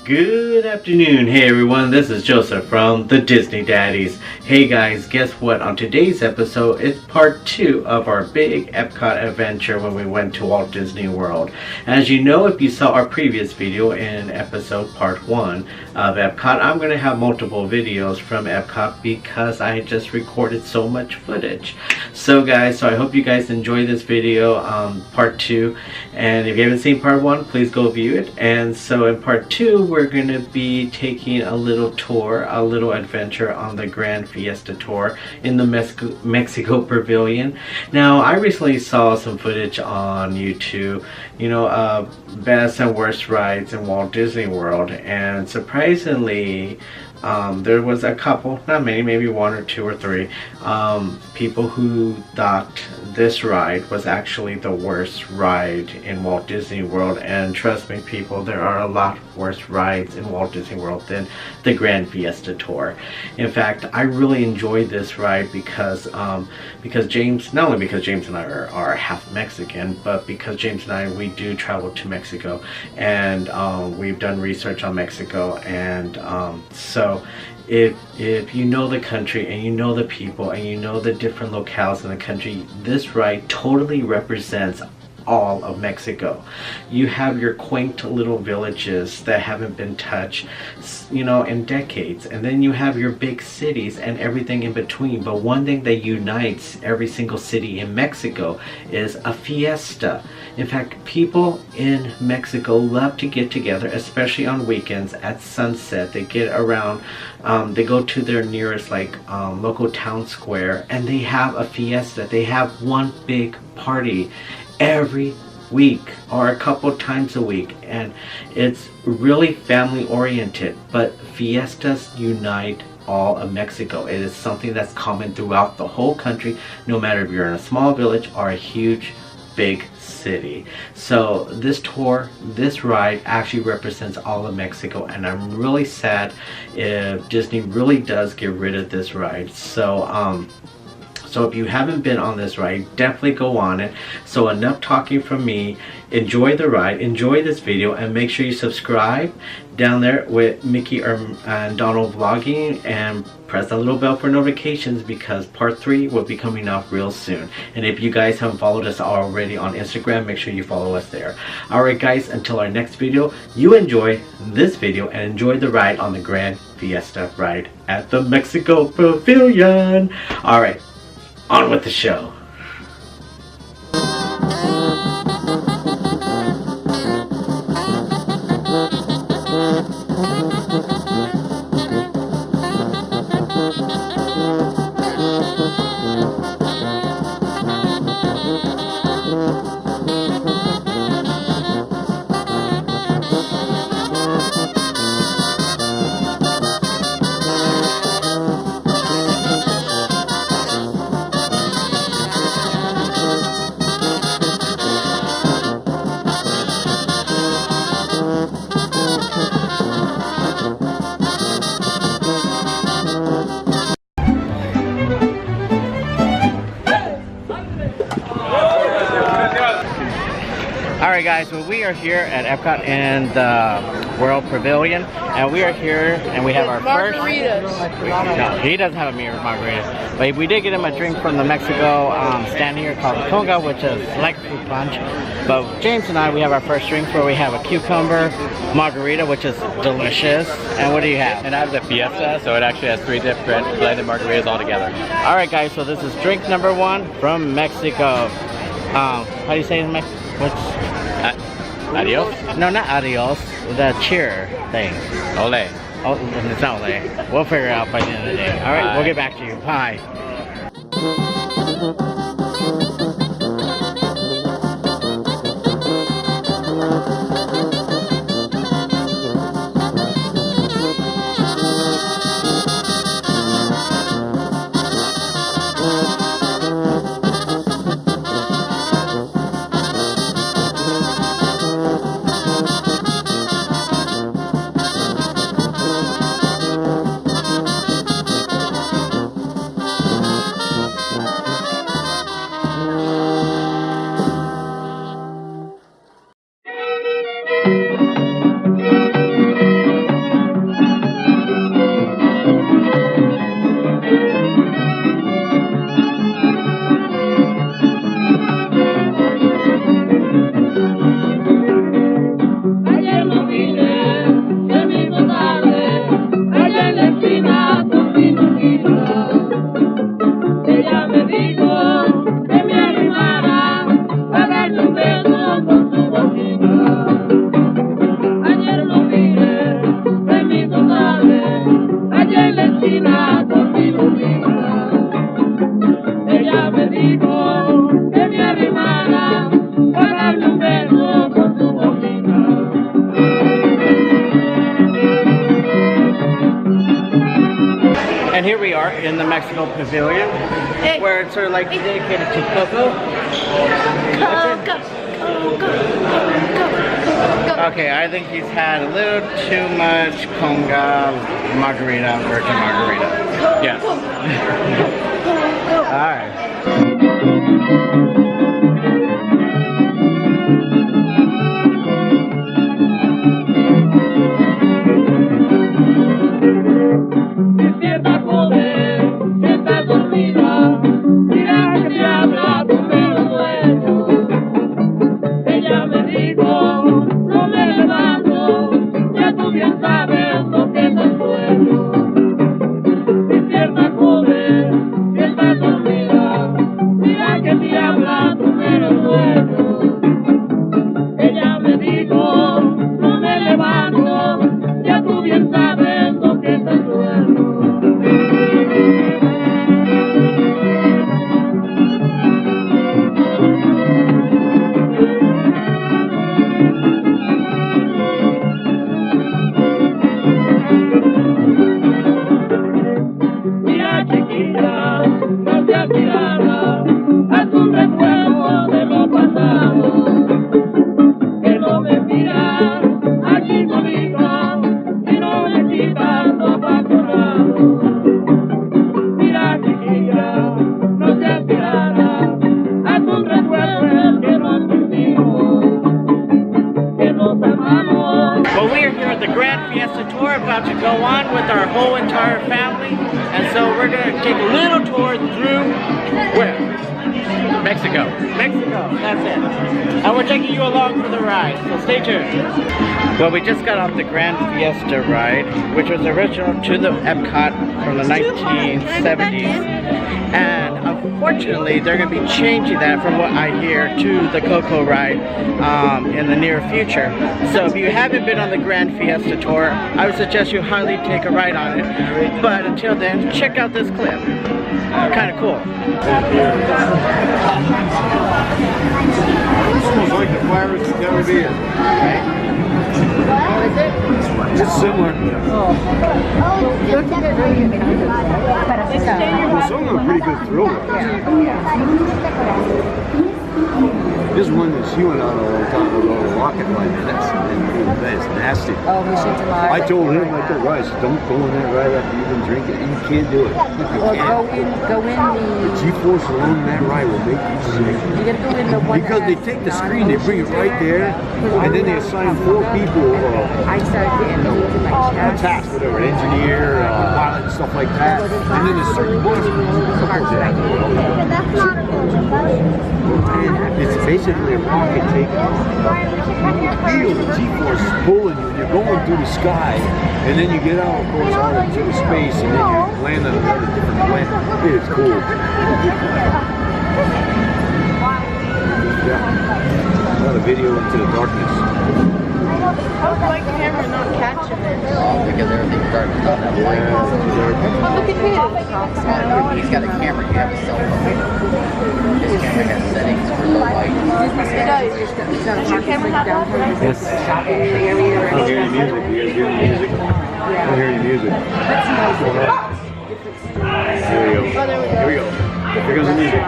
Good afternoon. Hey everyone, this is Joseph from the Disney Daddies. Hey guys, guess what? On today's episode, it's part 2 of our big Epcot adventure when we went to Walt Disney World. As you know, if you saw our previous video in episode part 1 of Epcot, I'm going to have multiple videos from Epcot because I just recorded so much footage. So guys, I hope you guys enjoy this video, part 2. And if you haven't seen part 1, please go view it. And so in part 2, we're going to be taking a little tour, a little adventure on the Gran Fiesta Tour in the Mexico Pavilion. Now, I recently saw some footage on YouTube, best and worst rides in Walt Disney World, and surprisingly, there was a couple, not many, maybe 1 or 2 or 3 people who thought this ride was actually the worst ride in Walt Disney World. And trust me people, there are a lot worse rides in Walt Disney World than the Gran Fiesta Tour. In fact, I really enjoyed this ride because James, not only because James and I are half Mexican, but because James and I, we do travel to Mexico, and we've done research on Mexico, and so if you know the country and you know the people and you know the different locales in the country, this ride totally represents all of Mexico. You have your quaint little villages that haven't been touched, in decades, and then you have your big cities and everything in between. But one thing that unites every single city in Mexico is a fiesta. In fact, people in Mexico love to get together, especially on weekends at sunset. They get around, they go to their nearest local town square, and they have a fiesta. They have one big party every week or a couple times a week, and it's really family oriented. But fiestas unite all of Mexico. It is something that's common throughout the whole country, no matter if you're in a small village or a huge big city. So this tour, this ride actually represents all of Mexico, and I'm really sad if Disney really does get rid of this ride. So if you haven't been on this ride, definitely go on it. So enough talking from me. Enjoy the ride, enjoy this video, and make sure you subscribe down there with Mickey and Donald vlogging, and press the little bell for notifications because part 3 will be coming out real soon. And if you guys haven't followed us already on Instagram, make sure you follow us there. Alright guys, until our next video, you enjoy this video and enjoy the ride on the Gran Fiesta ride at the Mexico Pavilion. Alright, on with the show. Alright guys, well we are here at Epcot in the World Pavilion, and we are here and we have our margaritas. No, he doesn't have a margarita, but we did get him a drink from the Mexico stand here called Conga, which is like fruit punch. But James and I, we have our first drinks where we have a cucumber margarita, which is delicious. And what do you have? And I have the Fiesta, so it actually has 3 different blended margaritas all together. Alright guys, so this is drink number 1 from Mexico. How do you say it in Mexico? Adios? No, not adios. The cheer thing. Ole. Oh, it's not ole. We'll figure it out by the end of the day. Alright, we'll get back to you. Bye. here we are in the Mexico Pavilion, where it's sort of like dedicated to Coco. Okay, I think he's had a little too much conga margarita, virgin margarita. Yes. Alright. Well, we are here at the Gran Fiesta Tour, about to go on with our whole entire family, and so we're going to take a little tour through where? Mexico. Mexico, that's it. And we're taking you along for the ride, so stay tuned. Well, we just got off the Gran Fiesta ride, which was original to the Epcot from the 1970s. And unfortunately, they're going to be changing that, from what I hear, to the Coco ride in the near future. So if you haven't been on the Gran Fiesta Tour, I would suggest you highly take a ride on it. But until then, check out this clip. Kind of cool. This smells like the Pirates of the Caribbean. Right? It's similar. Well, some of them are pretty good thrill rides. There's one that she went on a long time ago, the rocket ride. That's nasty. Oh, Mission to Mars. I told him, Rice, don't go in that ride after you've been drinking. You can't do it. Well, go in The the. G-force alone in that ride will make you sick. You gotta go in the one. Because they take the screen, they bring it right there, and then they assign 4 people, I started getting those in my chest. task, whatever, engineer, pilot, and stuff like that. And then there's certain ones. And it's basically a rocket taking off. You feel the G-force pulling you. You're going through the sky, and then you get out, of course, out into the space, and then you land on another different planet. It's cool. Yeah. Another video into the darkness. How would my camera not catch it? Because everything's dark on that light. Oh, look at him. He's got a camera, you have a cell phone. This camera has settings for the light. Does your camera have that? Yes. Shopping area. I hear your music. You guys hear the music? I hear your music. Here we go. Here we go. Here goes the music.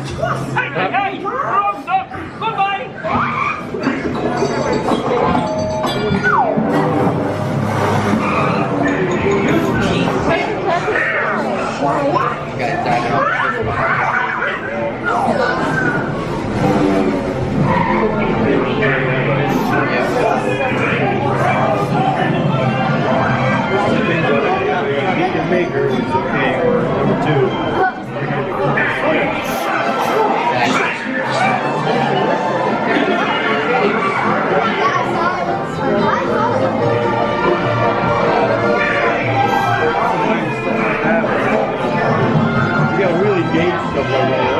Hey, wrong stop. Goodbye. Maker is okay, or number 2. You gotta really gauge stuff like that.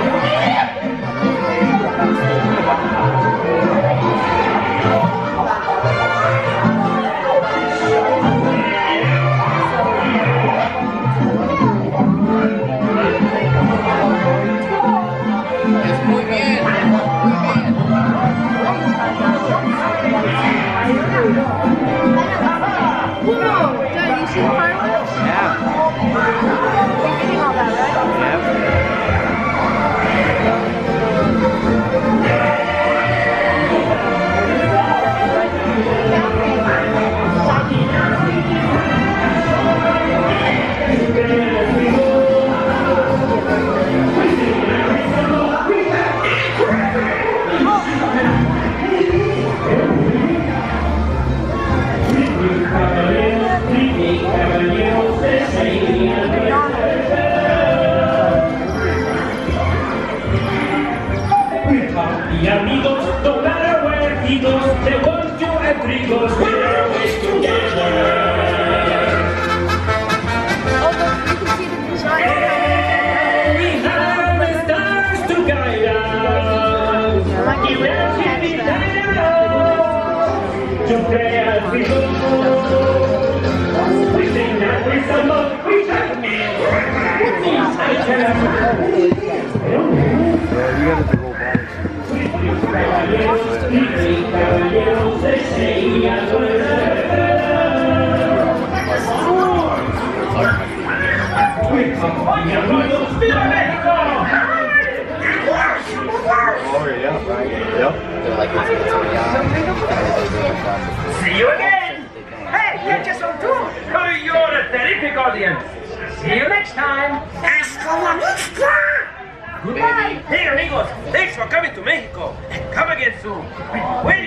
Y amigos, no matter where he goes, they want to agree, goes, we're always together. We have the stars to guide us. We will keep it down to play as we go. We sing that we summer, we have me. Yeah, you gotta go back. Caballeros, they say, Oh, yeah, right. Yep. see you again! Hey, catch us on tour! You're a terrific audience! See you next time! Goodbye! Hey amigos, thanks for coming to Mexico! Come again soon! Wait